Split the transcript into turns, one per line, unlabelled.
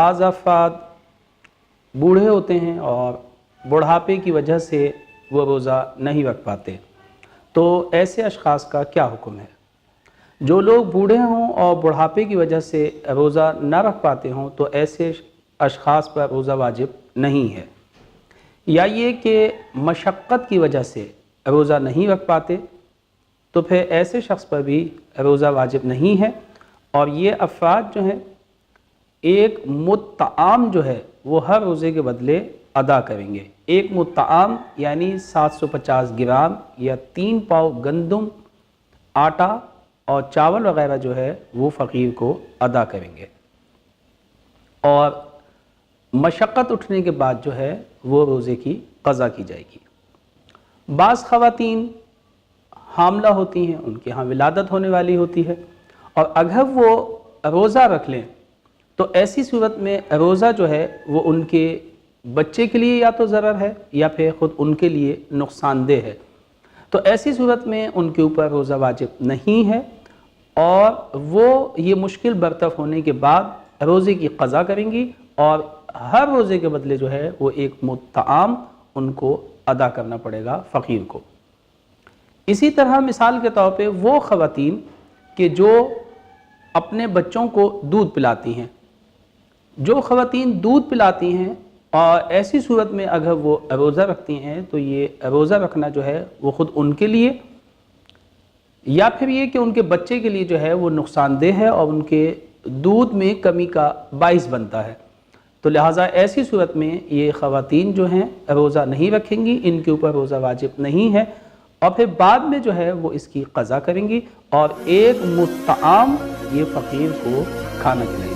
بعض अफराद बूढ़े होते हैं और बुढ़ापे की वजह से वो रोज़ा नहीं रख पाते, तो ऐसे अशख़ास का क्या हुक्म है? जो लोग बूढ़े हों और बुढ़ापे की वजह से रोज़ा ना रख पाते हों तो ऐसे अशख़ास पर रोज़ा वाजिब नहीं है, या ये कि मशक्क़त की वजह से रोज़ा नहीं रख पाते तो फिर ऐसे शख्स पर भी रोज़ा वाजिब नहीं है। और ये अफराद जो हैं एक मुत्तआम जो है वो हर रोज़े के बदले अदा करेंगे। एक मुत्तआम यानी 750 ग्राम या 3 पाव गंदम, आटा और चावल वग़ैरह जो है वो फ़कीर को अदा करेंगे, और मशक्क़त उठने के बाद जो है वो रोज़े की क़ज़ा की जाएगी। बाज़ ख़वातीन हामला होती हैं, उनके यहाँ विलादत होने वाली होती है, और अगर वो रोज़ा रख लें तो ऐसी सूरत में रोज़ा जो है वो उनके बच्चे के लिए या तो ज़रर है या फिर ख़ुद उनके लिए नुकसानदेह है। तो ऐसी सूरत में उनके ऊपर रोज़ा वाजिब नहीं है, और वो ये मुश्किल बर्तफ़ होने के बाद रोज़े की क़ज़ा करेंगी, और हर रोज़े के बदले जो है वो एक मुत्तआम उनको अदा करना पड़ेगा फ़कीर को। इसी तरह मिसाल के तौर पे वो ख़वातीन कि जो अपने बच्चों को दूध पिलाती हैं, जो ख़वातीन दूध पिलाती हैं और ऐसी सूरत में अगर वो रोज़ा रखती हैं तो ये रोज़ा रखना जो है वो ख़ुद उनके लिए या फिर ये कि उनके बच्चे के लिए जो है वो नुकसानदेह है और उनके दूध में कमी का बाइस बनता है। तो लिहाजा ऐसी सूरत में ये ख़वातीन जो हैं रोज़ा नहीं रखेंगी, इनके ऊपर रोज़ा वाजिब नहीं है, और फिर बाद में जो है वो इसकी क़ज़ा करेंगी और एक मुत्तआम ये फ़कीर को खाना खिलाएंगी।